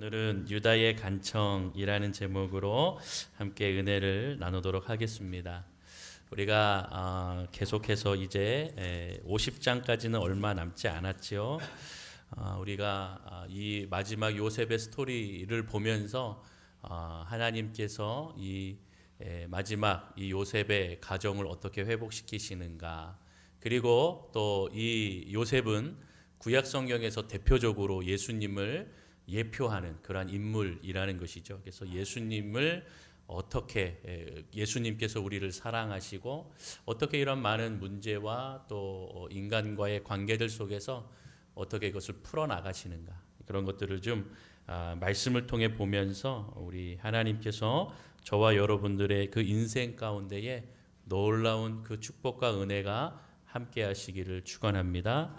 오늘은 유다의 간청이라는 제목으로 함께 은혜를 나누도록 하겠습니다. 우리가 계속해서 이제 50장까지는 얼마 남지 않았죠. 우리가 이 마지막 요셉의 스토리를 보면서 하나님께서 이 마지막 이 요셉의 가정을 어떻게 회복시키시는가, 그리고 또 이 요셉은 구약 성경에서 대표적으로 예수님을 예표하는 그러한 인물이라는 것이죠. 그래서 예수님을 어떻게 예수님께서 우리를 사랑하시고 어떻게 이런 많은 문제와 또 인간과의 관계들 속에서 어떻게 이것을 풀어나가시는가, 그런 것들을 좀 말씀을 통해 보면서 우리 하나님께서 저와 여러분들의 그 인생 가운데에 놀라운 그 축복과 은혜가 함께 하시기를 축원합니다.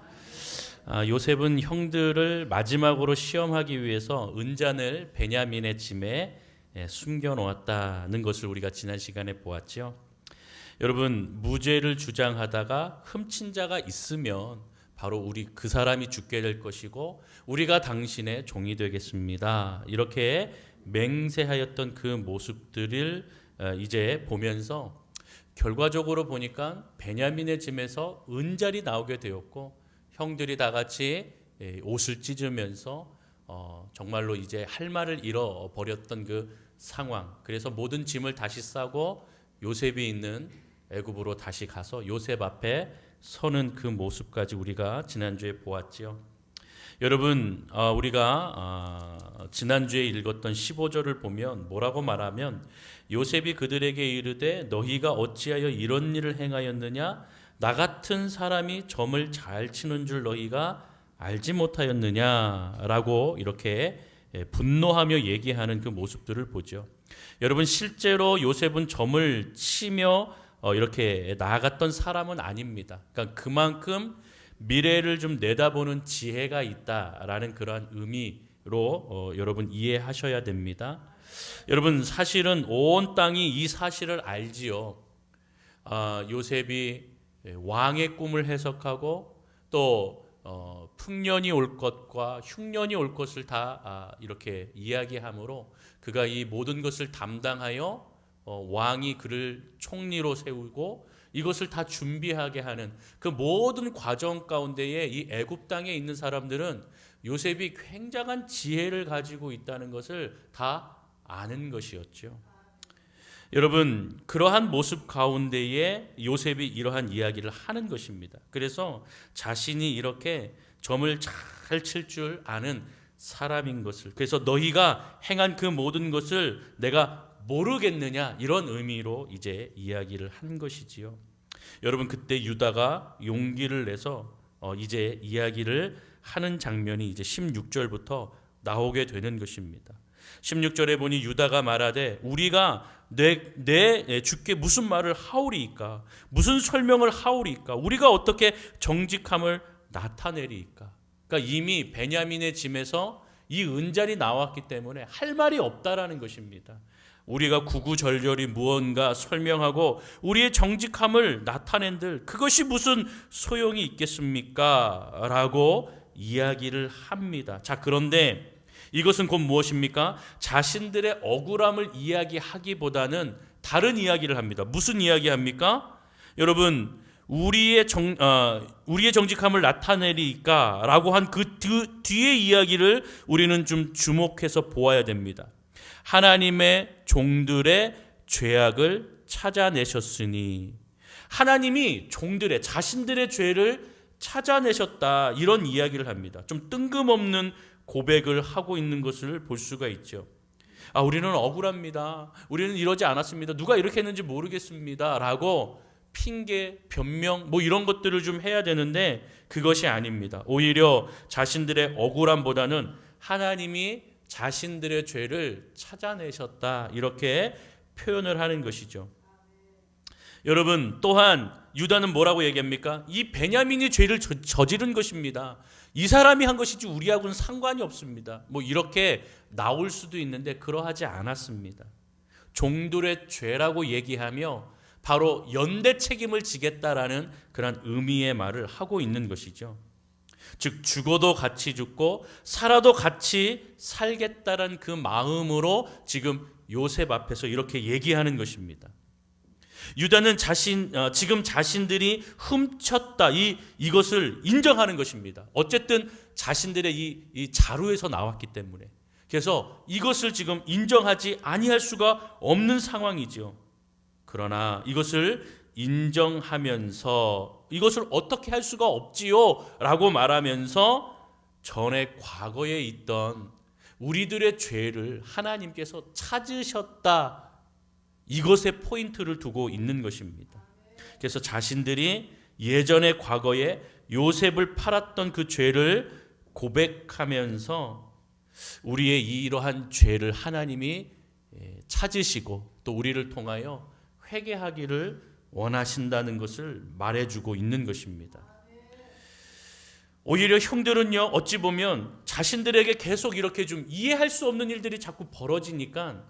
요셉은 형들을 마지막으로 시험하기 위해서 은잔을 베냐민의 짐에 숨겨 놓았다는 것을 우리가 지난 시간에 보았죠. 여러분, 무죄를 주장하다가 훔친 자가 있으면 바로 그 사람이 죽게 될 것이고 우리가 당신의 종이 되겠습니다, 이렇게 맹세하였던 그 모습들을 이제 보면서 결과적으로 보니까 베냐민의 짐에서 은잔이 나오게 되었고 형들이 다 같이 옷을 찢으면서 정말로 이제 할 말을 잃어버렸던 그 상황. 그래서 모든 짐을 다시 싸고 요셉이 있는 애굽으로 다시 가서 요셉 앞에 서는 그 모습까지 우리가 지난주에 보았지요. 여러분, 우리가 지난주에 읽었던 15절을 보면 뭐라고 말하면, 요셉이 그들에게 이르되 너희가 어찌하여 이런 일을 행하였느냐, 나 같은 사람이 점을 잘 치는 줄 너희가 알지 못하였느냐라고 이렇게 분노하며 얘기하는 그 모습들을 보죠. 여러분, 실제로 요셉은 점을 치며 이렇게 나아갔던 사람은 아닙니다. 그러니까 그만큼 미래를 좀 내다보는 지혜가 있다라는 그러한 의미로 여러분 이해하셔야 됩니다. 여러분, 사실은 온 땅이 이 사실을 알지요. 요셉이 왕의 꿈을 해석하고 또 풍년이 올 것과 흉년이 올 것을 다 이렇게 이야기하므로 그가 이 모든 것을 담당하여 왕이 그를 총리로 세우고 이것을 다 준비하게 하는 그 모든 과정 가운데에 이 애굽 땅에 있는 사람들은 요셉이 굉장한 지혜를 가지고 있다는 것을 다 아는 것이었죠. 여러분, 그러한 모습 가운데에 요셉이 이러한 이야기를 하는 것입니다. 그래서 자신이 이렇게 점을 잘 칠 줄 아는 사람인 것을, 그래서 너희가 행한 그 모든 것을 내가 모르겠느냐, 이런 의미로 이제 이야기를 한 것이지요. 여러분, 그때 유다가 용기를 내서 이제 이야기를 하는 장면이 이제 16절부터 나오게 되는 것입니다. 16절에 보니 유다가 말하되 우리가 내 주께 무슨 말을 하오리이까, 무슨 설명을 하오리이까, 우리가 어떻게 정직함을 나타내리이까. 그러니까 이미 베냐민의 짐에서 이 은잔이 나왔기 때문에 할 말이 없다라는 것입니다. 우리가 구구절절히 무언가 설명하고 우리의 정직함을 나타낸들 그것이 무슨 소용이 있겠습니까? 라고 이야기를 합니다. 자, 그런데 이것은 곧 무엇입니까? 자신들의 억울함을 이야기하기보다는 다른 이야기를 합니다. 무슨 이야기합니까? 여러분, 우리의 정직함을 나타내리까 라고 한 그 뒤의 이야기를 우리는 좀 주목해서 보아야 됩니다. 하나님의 종들의 죄악을 찾아내셨으니, 하나님이 종들의 자신들의 죄를 찾아내셨다, 이런 이야기를 합니다. 좀 뜬금없는 고백을 하고 있는 것을 볼 수가 있죠. 우리는 억울합니다, 우리는 이러지 않았습니다, 누가 이렇게 했는지 모르겠습니다 라고 핑계, 변명 이런 것들을 좀 해야 되는데 그것이 아닙니다. 오히려 자신들의 억울함보다는 하나님이 자신들의 죄를 찾아내셨다, 이렇게 표현을 하는 것이죠. 여러분, 또한 유다는 뭐라고 얘기합니까? 이 베냐민이 죄를 저지른 것입니다, 이 사람이 한 것이지 우리하고는 상관이 없습니다, 이렇게 나올 수도 있는데 그러하지 않았습니다. 종들의 죄라고 얘기하며 바로 연대 책임을 지겠다라는 그런 의미의 말을 하고 있는 것이죠. 즉 죽어도 같이 죽고 살아도 같이 살겠다는 그 마음으로 지금 요셉 앞에서 이렇게 얘기하는 것입니다. 유다는 지금 자신들이 훔쳤다 이것을 인정하는 것입니다. 어쨌든 자신들의 이 자루에서 나왔기 때문에. 그래서 이것을 지금 인정하지 아니할 수가 없는 상황이죠. 그러나 이것을 인정하면서 이것을 어떻게 할 수가 없지요 라고 말하면서 전에 과거에 있던 우리들의 죄를 하나님께서 찾으셨다, 이것에 포인트를 두고 있는 것입니다. 그래서 자신들이 예전의 과거에 요셉을 팔았던 그 죄를 고백하면서 우리의 이러한 죄를 하나님이 찾으시고 또 우리를 통하여 회개하기를 원하신다는 것을 말해주고 있는 것입니다. 오히려 형들은요, 어찌 보면 자신들에게 계속 이렇게 좀 이해할 수 없는 일들이 자꾸 벌어지니까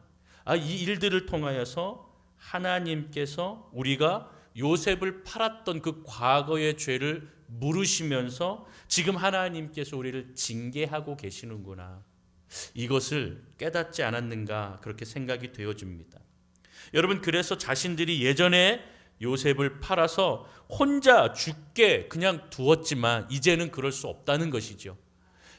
이 일들을 통하여서 하나님께서 우리가 요셉을 팔았던 그 과거의 죄를 물으시면서 지금 하나님께서 우리를 징계하고 계시는구나, 이것을 깨닫지 않았는가 그렇게 생각이 되어집니다. 여러분, 그래서 자신들이 예전에 요셉을 팔아서 혼자 죽게 그냥 두었지만 이제는 그럴 수 없다는 것이죠.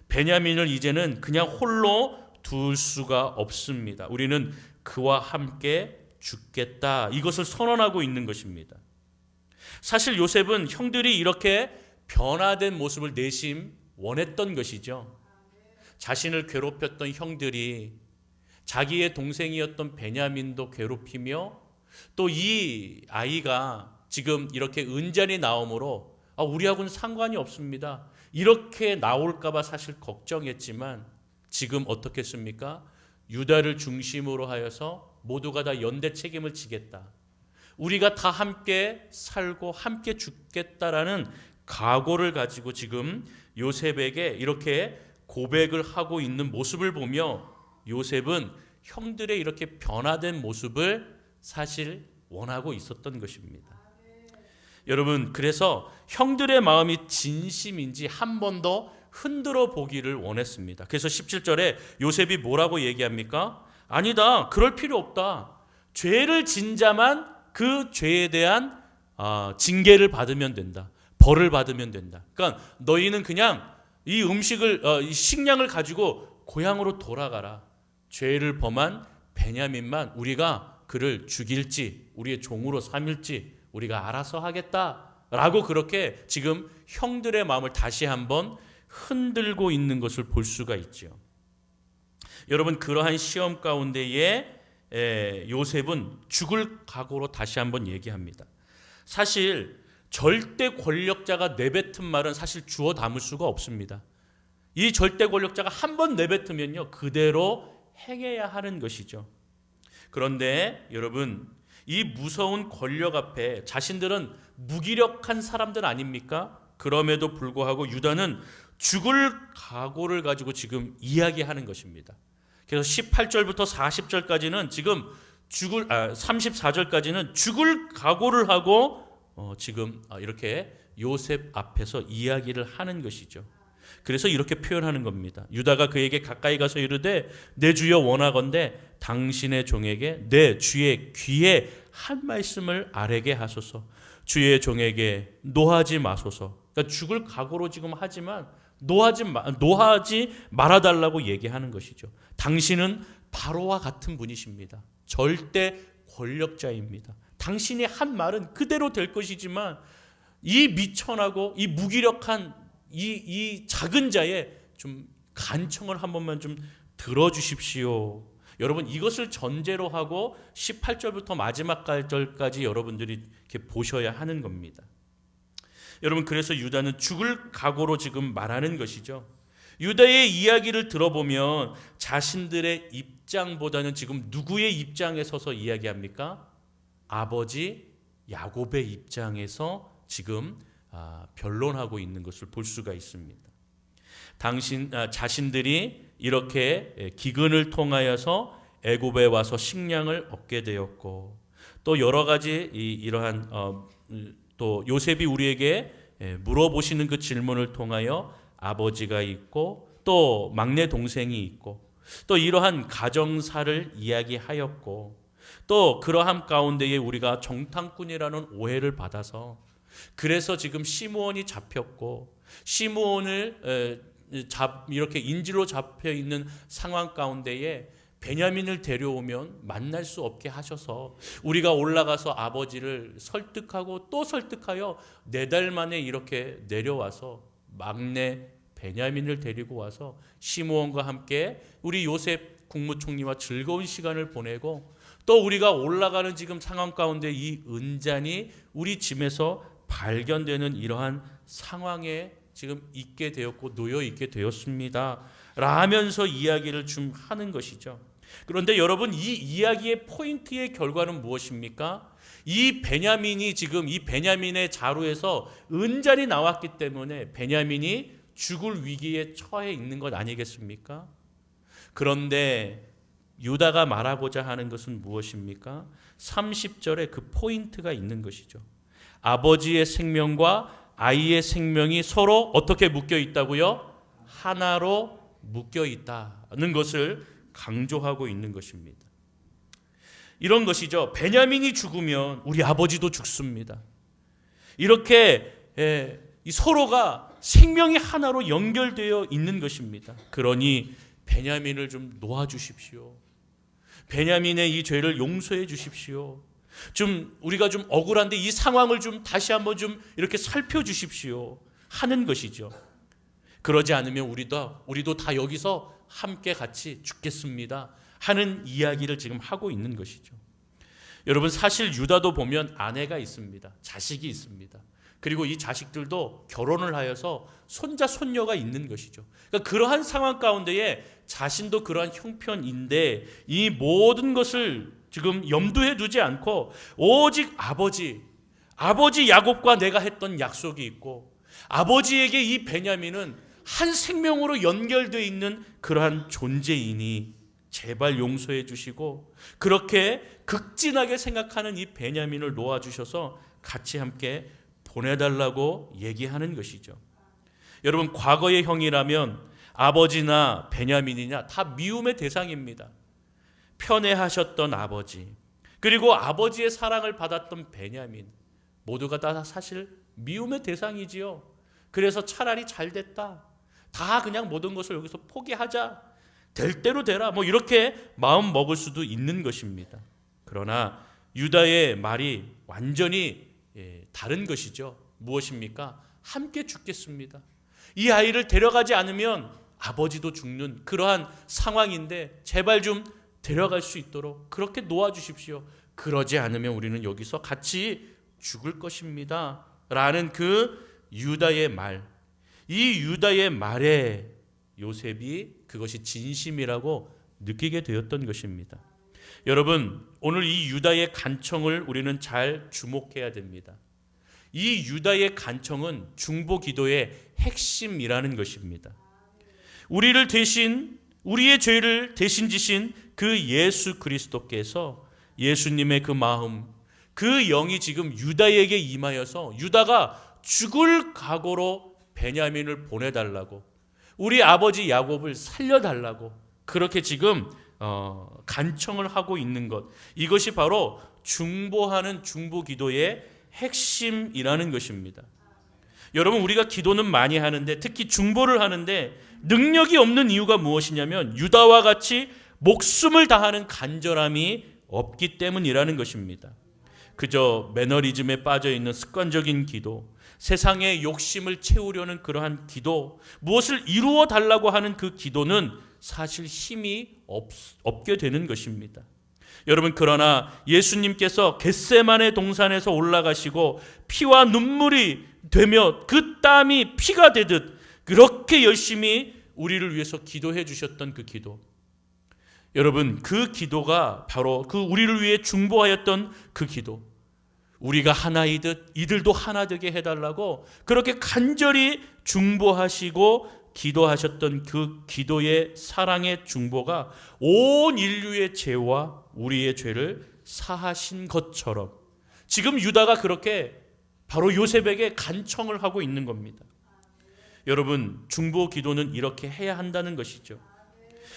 베냐민을 이제는 그냥 홀로 둘 수가 없습니다. 우리는 그와 함께 죽겠다, 이것을 선언하고 있는 것입니다. 사실 요셉은 형들이 이렇게 변화된 모습을 내심 원했던 것이죠. 자신을 괴롭혔던 형들이 자기의 동생이었던 베냐민도 괴롭히며 또 이 아이가 지금 이렇게 은잔이 나오므로 우리하고는 상관이 없습니다, 이렇게 나올까 봐 사실 걱정했지만 지금 어떻겠습니까? 유다를 중심으로 하여서 모두가 다 연대 책임을 지겠다, 우리가 다 함께 살고 함께 죽겠다라는 각오를 가지고 지금 요셉에게 이렇게 고백을 하고 있는 모습을 보며 요셉은 형들의 이렇게 변화된 모습을 사실 원하고 있었던 것입니다. 여러분, 그래서 형들의 마음이 진심인지 한 번 더 흔들어 보기를 원했습니다. 그래서 17절에 요셉이 뭐라고 얘기합니까? 아니다, 그럴 필요 없다. 죄를 진 자만 그 죄에 대한 징계를 받으면 된다, 벌을 받으면 된다. 그러니까 너희는 그냥 이 이 식량을 가지고 고향으로 돌아가라. 죄를 범한 베냐민만 우리가 그를 죽일지 우리의 종으로 삼을지 우리가 알아서 하겠다라고 그렇게 지금 형들의 마음을 다시 한번 흔들고 있는 것을 볼 수가 있죠. 여러분, 그러한 시험 가운데에 요셉은 죽을 각오로 다시 한번 얘기합니다. 사실 절대 권력자가 내뱉은 말은 사실 주워 담을 수가 없습니다. 이 절대 권력자가 한번 내뱉으면요, 그대로 행해야 하는 것이죠. 그런데 여러분, 이 무서운 권력 앞에 자신들은 무기력한 사람들 아닙니까? 그럼에도 불구하고 유다는 죽을 각오를 가지고 지금 이야기하는 것입니다. 그래서 18절부터 40절까지는 지금 34절까지는 죽을 각오를 하고 지금 이렇게 요셉 앞에서 이야기를 하는 것이죠. 그래서 이렇게 표현하는 겁니다. 유다가 그에게 가까이 가서 이르되 내 주여 원하건대 당신의 종에게 내 주의 귀에 한 말씀을 아뢰게 하소서. 주의 종에게 노하지 마소서. 그러니까 죽을 각오로 지금 하지만 노하지 말아달라고 얘기하는 것이죠. 당신은 바로와 같은 분이십니다. 절대 권력자입니다. 당신이 한 말은 그대로 될 것이지만 이 미천하고 이 무기력한 이 작은 자의 좀 간청을 한 번만 좀 들어주십시오. 여러분, 이것을 전제로 하고 18절부터 마지막 절까지 여러분들이 이렇게 보셔야 하는 겁니다. 여러분, 그래서 유다는 죽을 각오로 지금 말하는 것이죠. 유다의 이야기를 들어보면 자신들의 입장보다는 지금 누구의 입장에 서서 이야기합니까? 아버지 야곱의 입장에서 지금 변론하고 있는 것을 볼 수가 있습니다. 자신들이 이렇게 기근을 통하여서 애굽에 와서 식량을 얻게 되었고 또 여러 가지 이러한 또 요셉이 우리에게 물어보시는 그 질문을 통하여 아버지가 있고 또 막내 동생이 있고 또 이러한 가정사를 이야기하였고 또 그러함 가운데에 우리가 정탐꾼이라는 오해를 받아서 그래서 지금 시므온이 잡혔고 시므온을 이렇게 인질로 잡혀 있는 상황 가운데에 베냐민을 데려오면 만날 수 없게 하셔서 우리가 올라가서 아버지를 설득하고 또 설득하여 4달 만에 이렇게 내려와서 막내 베냐민을 데리고 와서 시므온과 함께 우리 요셉 국무총리와 즐거운 시간을 보내고 또 우리가 올라가는 지금 상황 가운데 이 은잔이 우리 집에서 발견되는 이러한 상황에 지금 있게 되었고 놓여 있게 되었습니다 라면서 이야기를 좀 하는 것이죠. 그런데 여러분, 이 이야기의 포인트의 결과는 무엇입니까? 이 베냐민이 지금 이 베냐민의 자루에서 은잔이 나왔기 때문에 베냐민이 죽을 위기에 처해 있는 것 아니겠습니까? 그런데 유다가 말하고자 하는 것은 무엇입니까? 30절에 그 포인트가 있는 것이죠. 아버지의 생명과 아이의 생명이 서로 어떻게 묶여 있다고요? 하나로 묶여 있다는 것을 강조하고 있는 것입니다. 이런 것이죠. 베냐민이 죽으면 우리 아버지도 죽습니다. 이렇게 서로가 생명이 하나로 연결되어 있는 것입니다. 그러니 베냐민을 좀 놓아주십시오. 베냐민의 이 죄를 용서해 주십시오. 우리가 좀 억울한데 이 상황을 좀 다시 한번 좀 이렇게 살펴주십시오 하는 것이죠. 그러지 않으면 우리도 다 여기서 함께 같이 죽겠습니다 하는 이야기를 지금 하고 있는 것이죠. 여러분, 사실 유다도 보면 아내가 있습니다. 자식이 있습니다. 그리고 이 자식들도 결혼을 하여서 손자 손녀가 있는 것이죠. 그러니까 그러한 상황 가운데에 자신도 그러한 형편인데 이 모든 것을 지금 염두에 두지 않고 오직 아버지 야곱과 내가 했던 약속이 있고 아버지에게 이 베냐민은 한 생명으로 연결되어 있는 그러한 존재이니 제발 용서해 주시고 그렇게 극진하게 생각하는 이 베냐민을 놓아주셔서 같이 함께 보내달라고 얘기하는 것이죠. 여러분, 과거의 형이라면 아버지나 베냐민이냐 다 미움의 대상입니다. 편애하셨던 아버지 그리고 아버지의 사랑을 받았던 베냐민 모두가 다 사실 미움의 대상이지요. 그래서 차라리 잘 됐다, 다 그냥 모든 것을 여기서 포기하자, 될 대로 되라, 이렇게 마음 먹을 수도 있는 것입니다. 그러나 유다의 말이 완전히 다른 것이죠. 무엇입니까? 함께 죽겠습니다. 이 아이를 데려가지 않으면 아버지도 죽는 그러한 상황인데 제발 좀 데려갈 수 있도록 그렇게 놓아주십시오. 그러지 않으면 우리는 여기서 같이 죽을 것입니다 라는 그 유다의 말, 이 유다의 말에 요셉이 그것이 진심이라고 느끼게 되었던 것입니다. 여러분, 오늘 이 유다의 간청을 우리는 잘 주목해야 됩니다. 이 유다의 간청은 중보 기도의 핵심이라는 것입니다. 우리의 죄를 대신 지신 그 예수 그리스도께서 예수님의 그 마음, 그 영이 지금 유다에게 임하여서 유다가 죽을 각오로 베냐민을 보내달라고, 우리 아버지 야곱을 살려달라고 그렇게 지금 간청을 하고 있는 것, 이것이 바로 중보하는 중보 기도의 핵심이라는 것입니다. 여러분, 우리가 기도는 많이 하는데 특히 중보를 하는데 능력이 없는 이유가 무엇이냐면 유다와 같이 목숨을 다하는 간절함이 없기 때문이라는 것입니다. 그저 매너리즘에 빠져있는 습관적인 기도, 세상의 욕심을 채우려는 그러한 기도, 무엇을 이루어 달라고 하는 그 기도는 사실 힘이 없게 되는 것입니다. 여러분, 그러나 예수님께서 겟세마네 동산에서 올라가시고 피와 눈물이 되며 그 땀이 피가 되듯 그렇게 열심히 우리를 위해서 기도해 주셨던 그 기도, 여러분, 그 기도가 바로 그 우리를 위해 중보하였던 그 기도, 우리가 하나이듯 이들도 하나 되게 해달라고 그렇게 간절히 중보하시고 기도하셨던 그 기도의 사랑의 중보가 온 인류의 죄와 우리의 죄를 사하신 것처럼 지금 유다가 그렇게 바로 요셉에게 간청을 하고 있는 겁니다. 여러분, 중보 기도는 이렇게 해야 한다는 것이죠.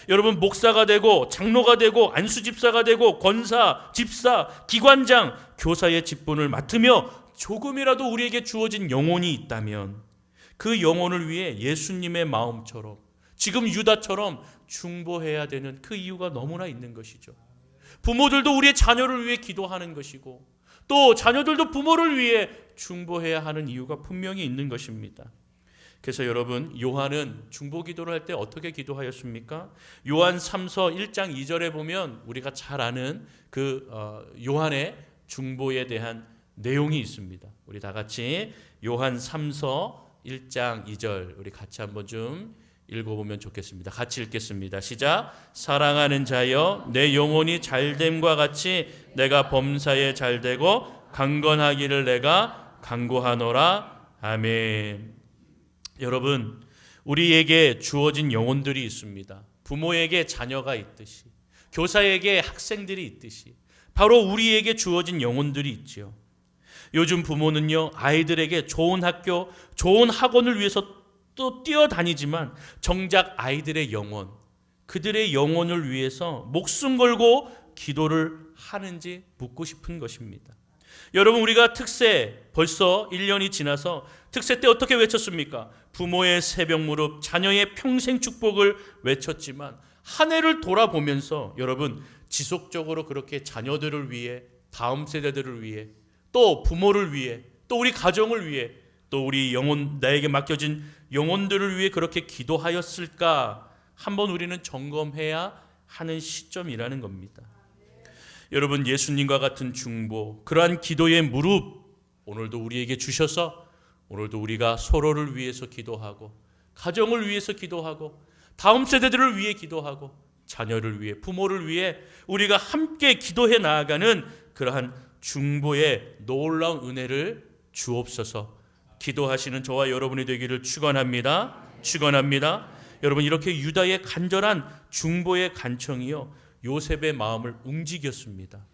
여러분, 목사가 되고 장로가 되고 안수집사가 되고 권사, 집사, 기관장, 교사의 직분을 맡으며 조금이라도 우리에게 주어진 영혼이 있다면 그 영혼을 위해 예수님의 마음처럼 지금 유다처럼 중보해야 되는 그 이유가 너무나 있는 것이죠. 부모들도 우리의 자녀를 위해 기도하는 것이고 또 자녀들도 부모를 위해 중보해야 하는 이유가 분명히 있는 것입니다. 그래서 여러분, 요한은 중보 기도를 할 때 어떻게 기도하였습니까? 요한 3서 1장 2절에 보면 우리가 잘 아는 그 요한의 중보에 대한 내용이 있습니다. 우리 다 같이 요한 3서 1장 2절 우리 같이 한번 좀 읽어보면 좋겠습니다. 같이 읽겠습니다. 시작. 사랑하는 자여, 내 영혼이 잘됨과 같이 내가 범사에 잘되고 강건하기를 내가 간구하노라. 아멘. 여러분, 우리에게 주어진 영혼들이 있습니다. 부모에게 자녀가 있듯이, 교사에게 학생들이 있듯이 바로 우리에게 주어진 영혼들이 있지요. 요즘 부모는요, 아이들에게 좋은 학교, 좋은 학원을 위해서 또 뛰어다니지만 정작 아이들의 영혼, 그들의 영혼을 위해서 목숨 걸고 기도를 하는지 묻고 싶은 것입니다. 여러분, 우리가 특세 벌써 1년이 지나서 특세 때 어떻게 외쳤습니까? 부모의 새벽 무릎, 자녀의 평생 축복을 외쳤지만 한 해를 돌아보면서 여러분, 지속적으로 그렇게 자녀들을 위해, 다음 세대들을 위해, 또 부모를 위해, 또 우리 가정을 위해, 또 우리 영혼, 나에게 맡겨진 영혼들을 위해 그렇게 기도하였을까? 한번 우리는 점검해야 하는 시점이라는 겁니다. 여러분, 예수님과 같은 중보, 그러한 기도의 무릎 오늘도 우리에게 주셔서 오늘도 우리가 서로를 위해서 기도하고 가정을 위해서 기도하고 다음 세대들을 위해 기도하고 자녀를 위해, 부모를 위해 우리가 함께 기도해 나아가는 그러한 중보의 놀라운 은혜를 주옵소서. 기도하시는 저와 여러분이 되기를 축원합니다. 축원합니다. 여러분, 이렇게 유다의 간절한 중보의 간청이요, 요셉의 마음을 움직였습니다.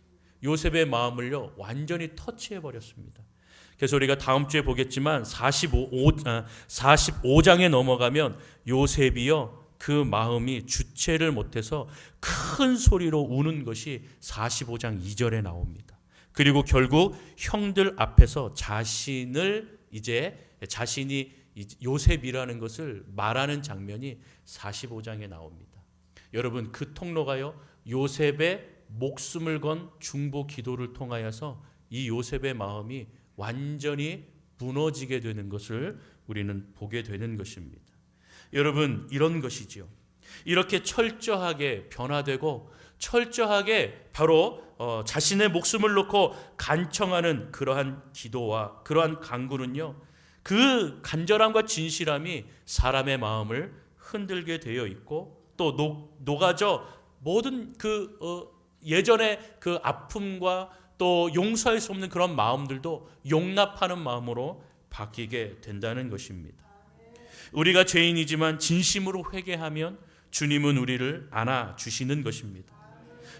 요셉의 마음을요, 완전히 터치해버렸습니다. 그래서 우리가 다음 주에 보겠지만 45장에 넘어가면 요셉이요, 그 마음이 주체를 못해서 큰 소리로 우는 것이 45장 2절에 나옵니다. 그리고 결국 형들 앞에서 자신이 요셉이라는 것을 말하는 장면이 45장에 나옵니다. 여러분, 그 통로가요, 요셉의 목숨을 건 중보 기도를 통하여서 이 요셉의 마음이 완전히 무너지게 되는 것을 우리는 보게 되는 것입니다. 여러분, 이런 것이지요. 이렇게 철저하게 변화되고 철저하게 바로 자신의 목숨을 놓고 간청하는 그러한 기도와 그러한 간구는요, 그 간절함과 진실함이 사람의 마음을 흔들게 되어 있고 또 녹아져 모든 예전의 그 아픔과 또 용서할 수 없는 그런 마음들도 용납하는 마음으로 바뀌게 된다는 것입니다. 우리가 죄인이지만 진심으로 회개하면 주님은 우리를 안아주시는 것입니다.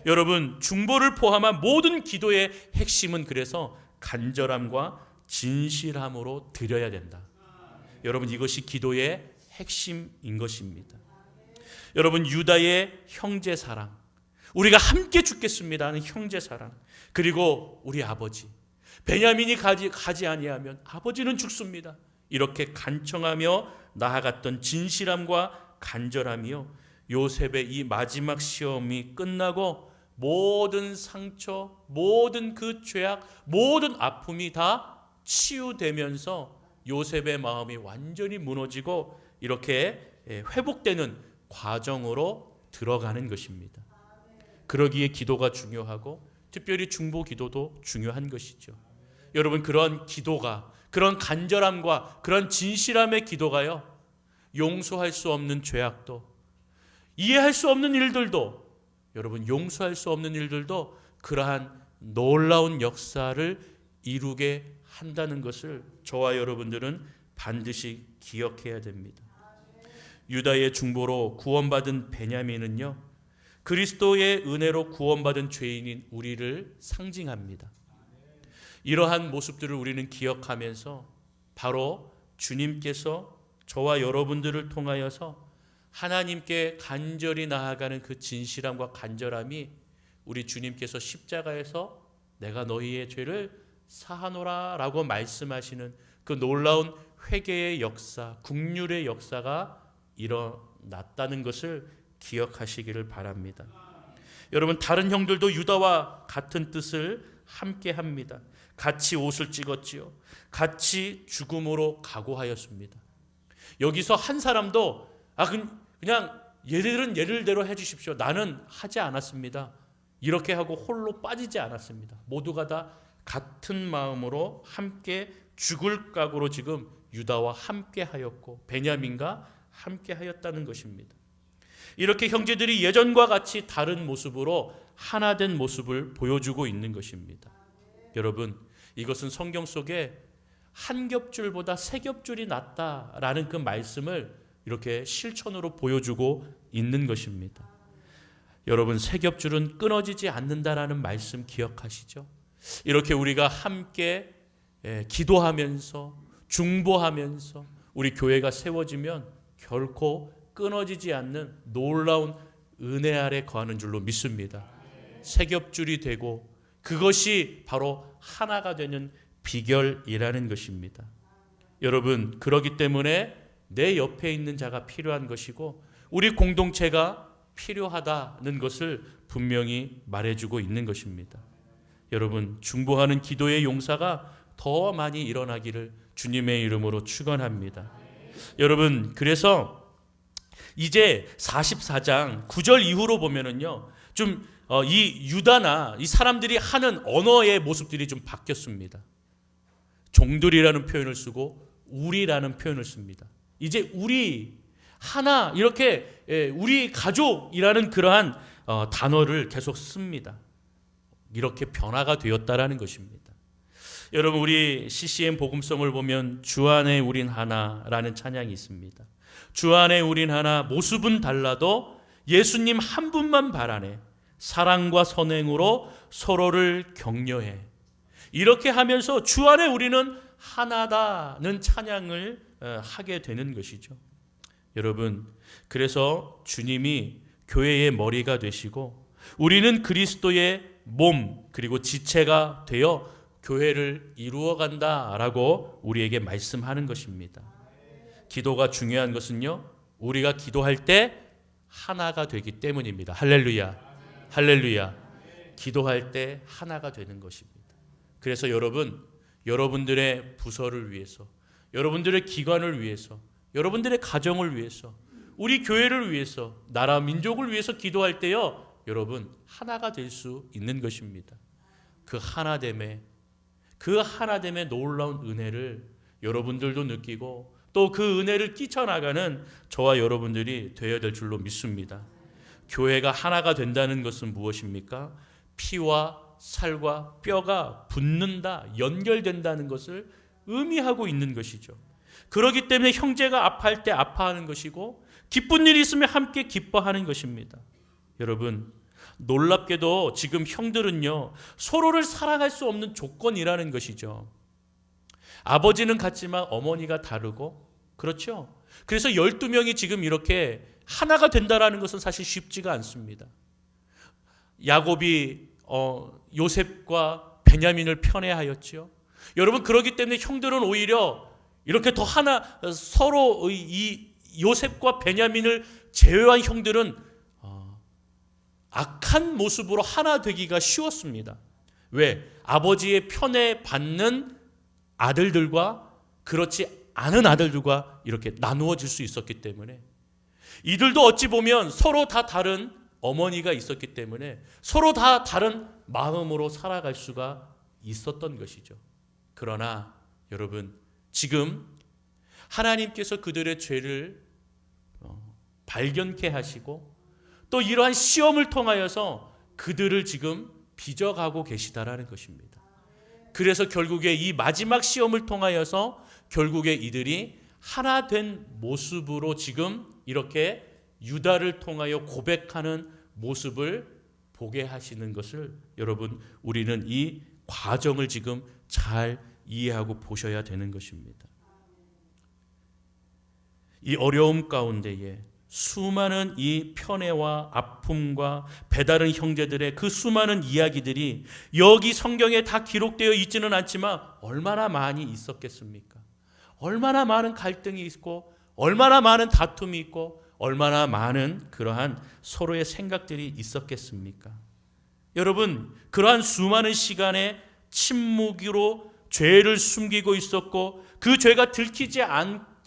여러분, 중보를 포함한 모든 기도의 핵심은 그래서 간절함과 진실함으로 드려야 된다. 여러분, 이것이 기도의 핵심인 것입니다. 여러분, 유다의 형제 사랑, 우리가 함께 죽겠습니다 하는 형제 사랑, 그리고 우리 아버지 베냐민이 가지 아니하면 아버지는 죽습니다, 이렇게 간청하며 나아갔던 진실함과 간절함이요, 요셉의 이 마지막 시험이 끝나고 모든 상처, 모든 그 죄악, 모든 아픔이 다 치유되면서 요셉의 마음이 완전히 무너지고 이렇게 회복되는 과정으로 들어가는 것입니다. 그러기에 기도가 중요하고 특별히 중보 기도도 중요한 것이죠. 여러분, 그런 기도가, 그런 간절함과 그런 진실함의 기도가요, 용서할 수 없는 죄악도, 이해할 수 없는 일들도, 여러분, 용서할 수 없는 일들도 그러한 놀라운 역사를 이루게 한다는 것을 저와 여러분들은 반드시 기억해야 됩니다. 유다의 중보로 구원받은 베냐민은요, 그리스도의 은혜로 구원받은 죄인인 우리를 상징합니다. 이러한 모습들을 우리는 기억하면서 바로 주님께서 저와 여러분들을 통하여서 하나님께 간절히 나아가는 그 진실함과 간절함이 우리 주님께서 십자가에서 내가 너희의 죄를 사하노라 라고 말씀하시는 그 놀라운 회개의 역사, 국률의 역사가 일어났다는 것을 기억하시기를 바랍니다. 여러분, 다른 형들도 유다와 같은 뜻을 함께 합니다. 같이 옷을 찢었지요. 같이 죽음으로 각오하였습니다. 여기서 한 사람도 그냥 얘들은 얘들대로 해주십시오. 나는 하지 않았습니다. 이렇게 하고 홀로 빠지지 않았습니다. 모두가 다 같은 마음으로 함께 죽을 각오로 지금 유다와 함께 하였고 베냐민과 함께 하였다는 것입니다. 이렇게 형제들이 예전과 같이 다른 모습으로 하나 된 모습을 보여주고 있는 것입니다. 여러분, 이것은 성경 속에 한 겹줄보다 세 겹줄이 낫다라는 그 말씀을 이렇게 실천으로 보여주고 있는 것입니다. 여러분, 세 겹줄은 끊어지지 않는다라는 말씀 기억하시죠? 이렇게 우리가 함께 기도하면서 중보하면서 우리 교회가 세워지면 결코 끊어지지 않는 놀라운 은혜 아래 거하는 줄로 믿습니다. 세 겹줄이 되고 그것이 바로 하나가 되는 비결이라는 것입니다. 여러분, 그렇기 때문에 내 옆에 있는 자가 필요한 것이고 우리 공동체가 필요하다는 것을 분명히 말해주고 있는 것입니다. 여러분, 중보하는 기도의 용사가 더 많이 일어나기를 주님의 이름으로 축원합니다. 여러분, 그래서 이제 44장 9절 이후로 보면은요, 좀 이 유다나 이 사람들이 하는 언어의 모습들이 좀 바뀌었습니다. 종들이라는 표현을 쓰고 우리라는 표현을 씁니다. 이제 우리 하나 이렇게 우리 가족이라는 그러한 단어를 계속 씁니다. 이렇게 변화가 되었다라는 것입니다. 여러분, 우리 CCM 복음성을 보면 주 안에 우린 하나라는 찬양이 있습니다. 주 안에 우린 하나, 모습은 달라도 예수님 한 분만 바라네. 사랑과 선행으로 서로를 격려해. 이렇게 하면서 주 안에 우리는 하나다는 찬양을 하게 되는 것이죠. 여러분, 그래서 주님이 교회의 머리가 되시고 우리는 그리스도의 몸 그리고 지체가 되어 교회를 이루어 간다라고 우리에게 말씀하는 것입니다. 기도가 중요한 것은요, 우리가 기도할 때 하나가 되기 때문입니다. 할렐루야, 할렐루야. 기도할 때 하나가 되는 것입니다. 그래서 여러분, 여러분들의 부서를 위해서, 여러분들의 기관을 위해서, 여러분들의 가정을 위해서, 우리 교회를 위해서, 나라 민족을 위해서 기도할 때요, 여러분 하나가 될 수 있는 것입니다. 그 하나됨의 놀라운 은혜를 여러분들도 느끼고 또 그 은혜를 끼쳐나가는 저와 여러분들이 되어야 될 줄로 믿습니다. 교회가 하나가 된다는 것은 무엇입니까? 피와 살과 뼈가 붙는다, 연결된다는 것을 의미하고 있는 것이죠. 그렇기 때문에 형제가 아파할 때 아파하는 것이고 기쁜 일이 있으면 함께 기뻐하는 것입니다. 여러분, 놀랍게도 지금 형들은요, 서로를 사랑할 수 없는 조건이라는 것이죠. 아버지는 같지만 어머니가 다르고, 그렇죠? 그래서 12명이 지금 이렇게 하나가 된다라는 것은 사실 쉽지가 않습니다. 야곱이 요셉과 베냐민을 편애하였죠. 여러분, 그렇기 때문에 형들은 오히려 이렇게 더 하나, 서로 이 요셉과 베냐민을 제외한 형들은 악한 모습으로 하나 되기가 쉬웠습니다. 왜? 아버지의 편애받는 아들들과 그렇지 않은 아들들과 이렇게 나누어질 수 있었기 때문에, 이들도 어찌 보면 서로 다 다른 어머니가 있었기 때문에 서로 다 다른 마음으로 살아갈 수가 있었던 것이죠. 그러나 여러분, 지금 하나님께서 그들의 죄를 발견케 하시고 또 이러한 시험을 통하여서 그들을 지금 빚어가고 계시다라는 것입니다. 그래서 결국에 이 마지막 시험을 통하여서 결국에 이들이 하나 된 모습으로 지금 이렇게 유다를 통하여 고백하는 모습을 보게 하시는 것을 여러분, 우리는 이 과정을 지금 잘 이해하고 보셔야 되는 것입니다. 이 어려움 가운데에 수많은 이 편애와 아픔과 배다른 형제들의 그 수많은 이야기들이 여기 성경에 다 기록되어 있지는 않지만 얼마나 많이 있었겠습니까? 얼마나 많은 갈등이 있고 얼마나 많은 다툼이 있고 얼마나 많은 그러한 서로의 생각들이 있었겠습니까? 여러분, 그러한 수많은 시간에 침묵으로 죄를 숨기고 있었고 그 죄가 들키지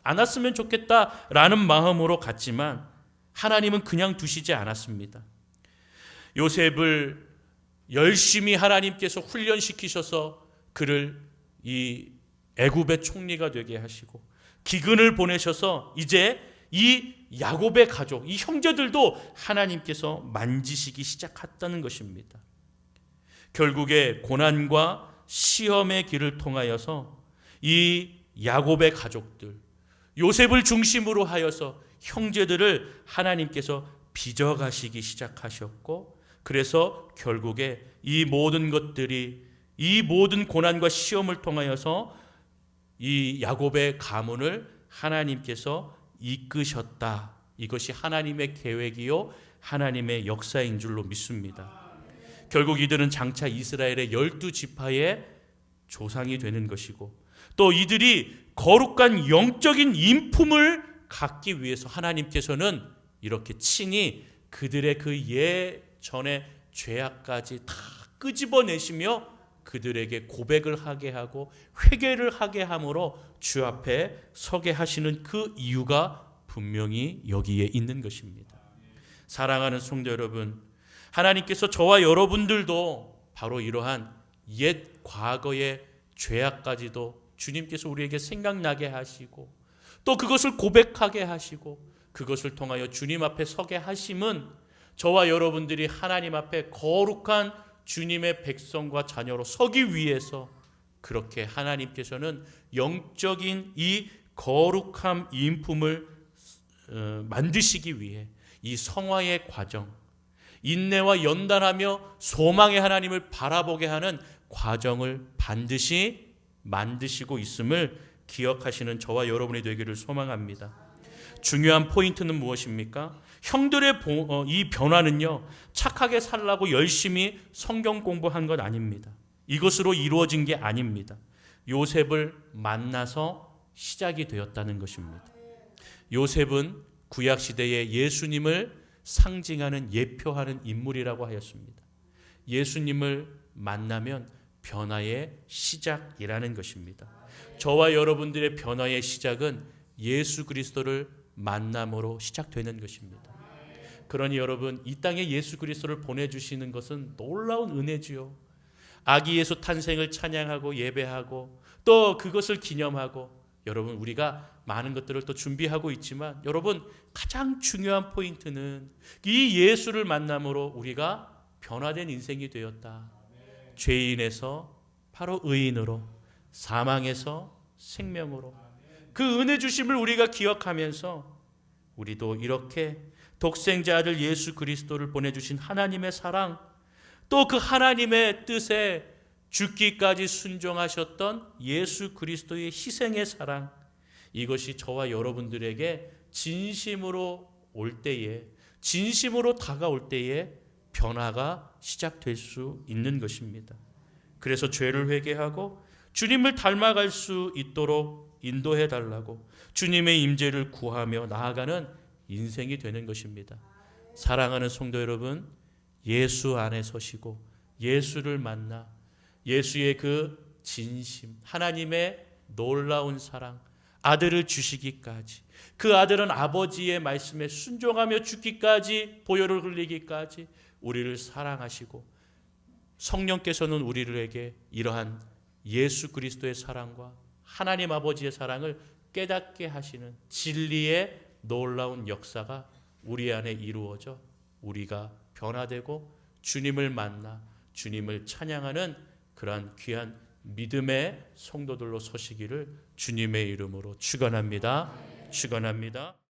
않았으면 좋겠다라는 마음으로 갔지만 하나님은 그냥 두시지 않았습니다. 요셉을 열심히 하나님께서 훈련시키셔서 그를 이 애굽의 총리가 되게 하시고 기근을 보내셔서 이제 이 야곱의 가족, 이 형제들도 하나님께서 만지시기 시작했다는 것입니다. 결국에 고난과 시험의 길을 통하여서 이 야곱의 가족들, 요셉을 중심으로 하여서 형제들을 하나님께서 빚어가시기 시작하셨고, 그래서 결국에 이 모든 것들이, 이 모든 고난과 시험을 통하여서 이 야곱의 가문을 하나님께서 이끄셨다. 이것이 하나님의 계획이요 하나님의 역사인 줄로 믿습니다. 결국 이들은 장차 이스라엘의 12지파의 조상이 되는 것이고, 또 이들이 거룩한 영적인 인품을 갖기 위해서 하나님께서는 이렇게 친히 그들의 그 예전의 죄악까지 다 끄집어내시며 그들에게 고백을 하게 하고 회개를 하게 함으로 주 앞에 서게 하시는 그 이유가 분명히 여기에 있는 것입니다. 사랑하는 성도 여러분, 하나님께서 저와 여러분들도 바로 이러한 옛 과거의 죄악까지도 주님께서 우리에게 생각나게 하시고 또 그것을 고백하게 하시고 그것을 통하여 주님 앞에 서게 하심은 저와 여러분들이 하나님 앞에 거룩한 주님의 백성과 자녀로 서기 위해서 그렇게 하나님께서는 영적인 이 거룩함 인품을 만드시기 위해 이 성화의 과정, 인내와 연단하며 소망의 하나님을 바라보게 하는 과정을 반드시 만드시고 있음을 기억하시는 저와 여러분이 되기를 소망합니다. 중요한 포인트는 무엇입니까? 형들의 이 변화는요, 착하게 살라고 열심히 성경 공부한 것 아닙니다. 이것으로 이루어진 게 아닙니다. 요셉을 만나서 시작이 되었다는 것입니다. 요셉은 구약시대에 예수님을 상징하는 예표하는 인물이라고 하였습니다. 예수님을 만나면 변화의 시작이라는 것입니다. 저와 여러분들의 변화의 시작은 예수 그리스도를 만남으로 시작되는 것입니다. 그러니 여러분, 이 땅에 예수 그리스도를 보내주시는 것은 놀라운 은혜지요. 아기 예수 탄생을 찬양하고 예배하고 또 그것을 기념하고, 여러분 우리가 많은 것들을 또 준비하고 있지만 여러분 가장 중요한 포인트는 이 예수를 만남으로 우리가 변화된 인생이 되었다. 죄인에서 바로 의인으로, 사망에서 생명으로, 그 은혜 주심을 우리가 기억하면서 우리도 이렇게 독생자 아들 예수 그리스도를 보내주신 하나님의 사랑, 또 그 하나님의 뜻에 죽기까지 순종하셨던 예수 그리스도의 희생의 사랑, 이것이 저와 여러분들에게 진심으로 올 때에, 진심으로 다가올 때에 변화가 시작될 수 있는 것입니다. 그래서 죄를 회개하고 주님을 닮아갈 수 있도록 인도해 달라고 주님의 임재를 구하며 나아가는 인생이 되는 것입니다. 사랑하는 성도 여러분, 예수 안에 서시고 예수를 만나 예수의 그 진심, 하나님의 놀라운 사랑, 아들을 주시기까지, 그 아들은 아버지의 말씀에 순종하며 죽기까지, 보혈을 흘리기까지 우리를 사랑하시고 성령께서는 우리에게 이러한 예수 그리스도의 사랑과 하나님 아버지의 사랑을 깨닫게 하시는 진리의 놀라운 역사가 우리 안에 이루어져 우리가 변화되고 주님을 만나 주님을 찬양하는 그러한 귀한 믿음의 성도들로 서시기를 주님의 이름으로 축원합니다. 축원합니다.